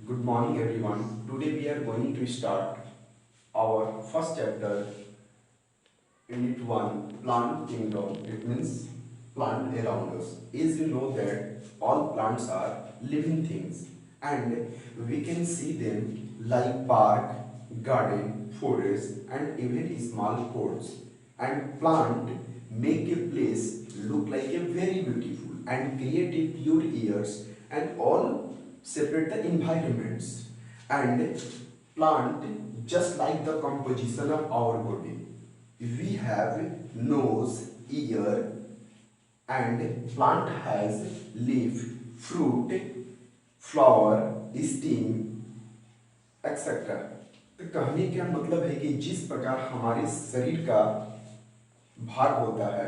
Good morning everyone. Today we are going to start our first chapter, Unit 1, Plant Kingdom. It means plant around us. As you know that all plants are living things and we can see them like park, garden, forest and even small pots. And plant make a place look like a very beautiful and create a pure airs and all separate the environments. And plant just like the composition of our body, we have nose, ear, and plant has leaf, fruit, flower, stem, etcetera. तो कहने का मतलब है कि जिस प्रकार हमारे शरीर का भाग होता है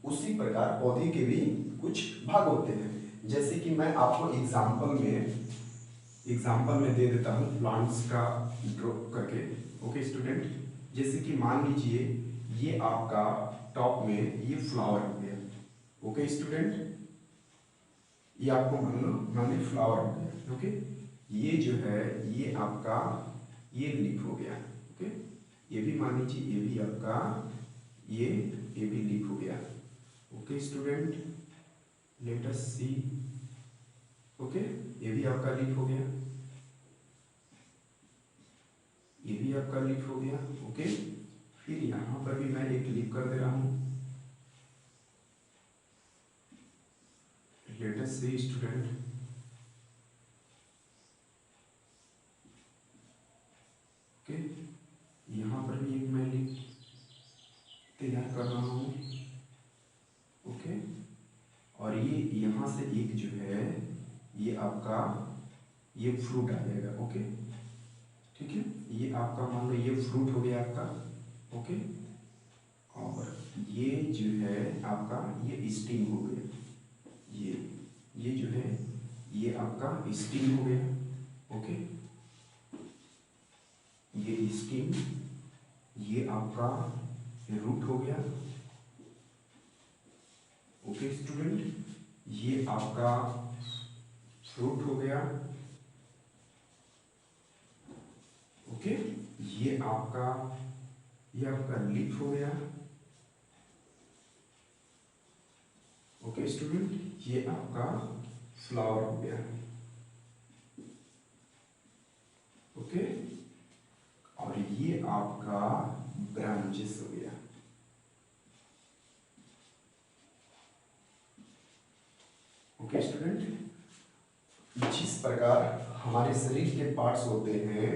उसी प्रकार पौधे के भी कुछ भाग होते हैं। जैसे कि मैं आपको एग्जाम्पल में दे देता हूँ प्लांट्स का ड्रॉ करके। ओके स्टूडेंट, जैसे कि मान लीजिए ये आपका टॉप में ये फ्लावर हो गया। ओके स्टूडेंट, ये आपको मान लो फ्लावर हो गया। ओके, ये जो है ये आपका ये लीफ हो गया। ओके, ये भी मान लीजिए ये भी आपका ये भी लीफ हो गया। ओके स्टूडेंट, लेट अस सी। ओके, ये भी आपका लीफ हो गया, ये भी आपका लीफ हो गया। ओके, फिर यहाँ पर भी मैं एक लीफ कर दे रहा हूँ। लेट अस सी स्टूडेंट, ओके, यहाँ पर भी एक मैं लीफ तैयार कर रहा हूँ। ओके, और ये यहाँ से एक जो है ये आपका ये फ्रूट आ जाएगा। ओके, ठीक है, ये आपका मान लो ये फ्रूट हो गया आपका। ओके, और ये जो है आपका ये स्टीम हो गया। ये जो है ये आपका स्टीम हो गया। ओके, ये स्टीम, ये आपका रूट हो गया। ओके स्टूडेंट, ये आपका फ्रूट हो गया। ओके, ये आपका लीफ हो गया। ओके स्टूडेंट, ये आपका फ्लावर हो गया। ओके, और ये आपका ब्रांचेस हो गया। ओके स्टूडेंट, जिस प्रकार हमारे शरीर के पार्ट्स होते हैं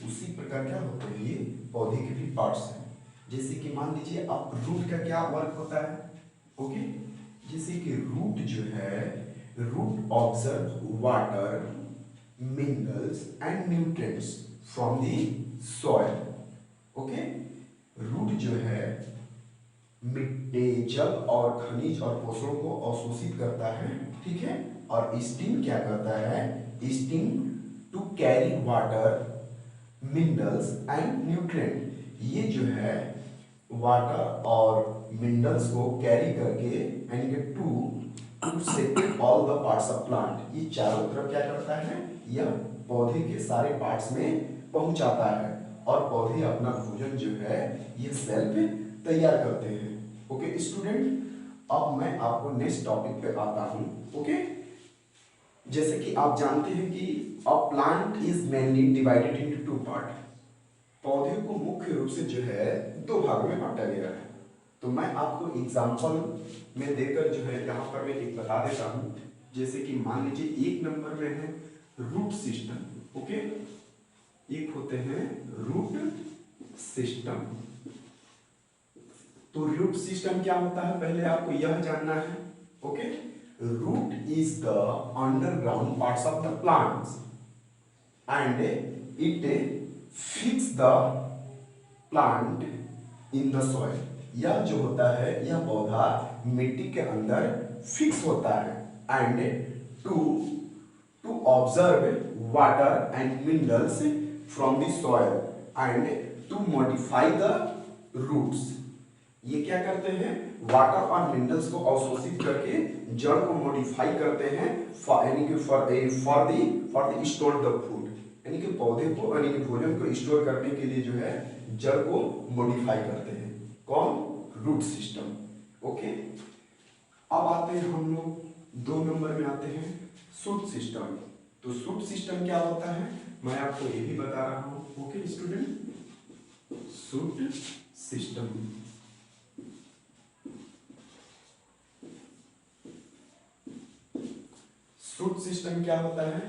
उसी प्रकार क्या होते हैं ये पौधे के भी पार्ट्स हैं। जैसे कि मान लीजिए अब रूट का क्या वर्क होता है। ओके, जैसे कि रूट जो है, root observe water, minerals and nutrients from the soil. Okay, root जो है मिट्टी, जल और खनिज और पोषण को अवशोषित करता है। ठीक है, और स्टीम क्या करता है, stem to carry water, minerals and nutrient. ये जो है वाटर और मिनरल्स को कैरी करके and to separate all the parts of plant, ये चारों तरफ क्या करता है, यह पौधे के सारे पार्ट्स में पहुंचाता है और पौधे अपना भोजन जो है ये सेल्फ तैयार करते हैं। ओके स्टूडेंट, अब मैं आपको नेक्स्ट टॉपिक पे आता हूं। ओके, जैसे कि आप जानते हैं कि a plant is mainly divided into two part. पौधे को मुख्य रूप से जो है दो भागों में बांटा गया है। तो मैं आपको एग्जांपल में देकर जो है यहाँ पर मैं एक बता देता हूँ। जैसे कि मान लीजिए एक नंबर में है रूट सिस्टम। ओके, एक होते हैं रूट सिस्टम। तो रूट सिस्टम क्या होता है पहले आपको यह जानना है। Okay, root is the underground parts of the plants and it fix the plant in the soil. यह जो होता है यह पौधा मिट्टी के अंदर फिक्स होता है and to observe water and minerals from the soil and to modify the roots. ये क्या करते हैं, वाटर और मिनरल्स को अवशोषित करके जड़ को मॉडिफाई करते हैं यानी कि for the store the food, यानी कि पौधे को यानी कि भोजन को स्टोर करने के लिए जो है जड़ को मॉडिफाई करते हैं। कौन? Root system. ओके, अब आते हैं हम लोग 2 नंबर में आते हैं शूट सिस्टम। तो शूट सिस्टम क्या होता है मैं आपको ये भी बता रहा हूं। Okay student, shoot system shoot system क्या होता है?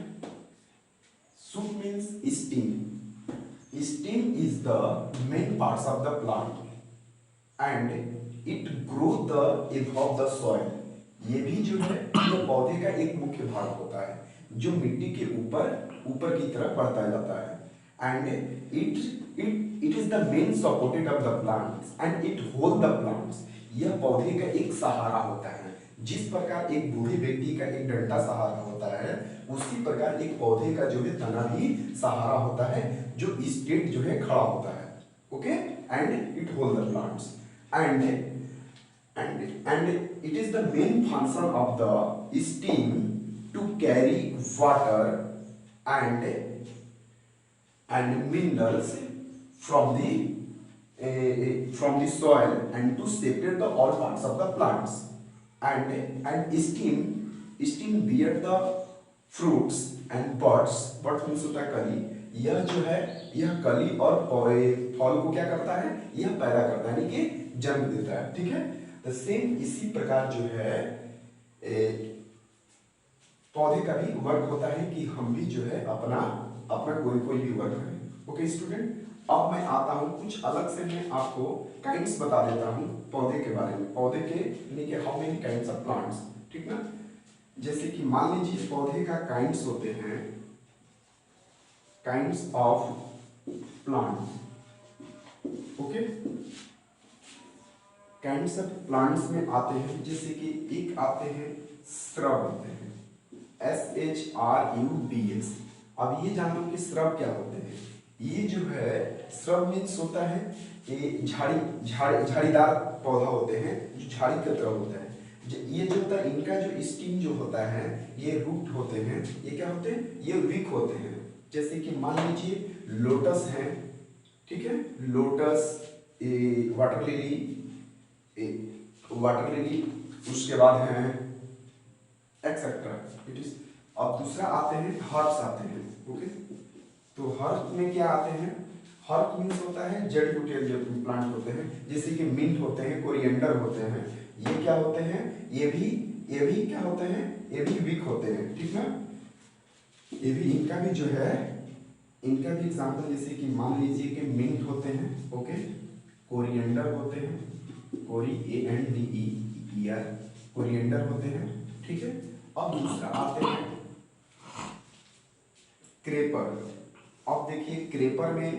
Shoot means steam. Steam is the main parts of the plant and it grow the above the soil. ये भी जो है ये पौधे का एक मुख्य भाग होता है जो मिट्टी के ऊपर की तरफ बढ़ता जाता है and it is the main supported of the plants and it hold the plants. यह पौधे का एक सहारा होता है। जिस प्रकार एक बूढ़े व्यक्ति का एक डंडा सहारा होता है उसी प्रकार एक पौधे का जो है तना भी सहारा होता है जो स्ट्रेट जो है खड़ा होता है। Okay, and it hold the plants and it is the main function of the stem to carry water and minerals from the soil and to separate the all parts of the plants and stem bear the fruits and buds means होता है कली। यह जो है यह कली और फल को क्या करता है? यह पैदा करता है यानी कि जन्म देता है। ठीक है, तो सेम इसी प्रकार जो है पौधे का भी वर्क होता है कि हम भी जो है अपना कोई भी वर्क करें। ओके स्टूडेंट, अब मैं आता हूं कुछ अलग से मैं आपको काइंड्स बता देता हूं पौधे के बारे में। पौधे के यानी कि how many kinds of plants. ठीक ना, जैसे कि मान लीजिए पौधे का काइंड्स होते हैं kinds of plant. Okay, kinds of plants में आते हैं जैसे कि एक आते हैं श्रब होते हैं SHRUBS। अब ये जानो कि श्रब क्या होते हैं। ये जो है श्रब मीन्स होता है ये झाड़ीदार पौधा होते हैं जो झाड़ी की तरह होता है। ये जो होता है इनका जो स्टीम जो होता है ये रूट होते हैं। ये क्या होते हैं? ये विक होते हैं। जैसे कि मान लीजिए लोटस है, ठीक है, लोटस, वाटर लिली, उसके बाद है एक्सेट्रा। It is. अब दूसरा आते हैं हर्ब्स आते हैं। ओके, तो हर्ब में क्या आते हैं? हर्ब मीन्स होता है जड़ी बूटी जो प्लांट होते हैं जैसे कि मिंट होते हैं, कोरिएंडर होते हैं। ये क्या होते हैं? ये भी क्या होते हैं? ये भी विक होते हैं। ठीक ना, ये भी इनका भी जो है इनका भी एग्जाम्पल जैसे कि मान लीजिए कि मिंट होते हैं। ओके, कोरिएंडर होते हैं, CORIANDER, कोरिएंडर होते हैं। ठीक है, अब दूसरा आते हैं क्रेपर। अब देखिए क्रेपर में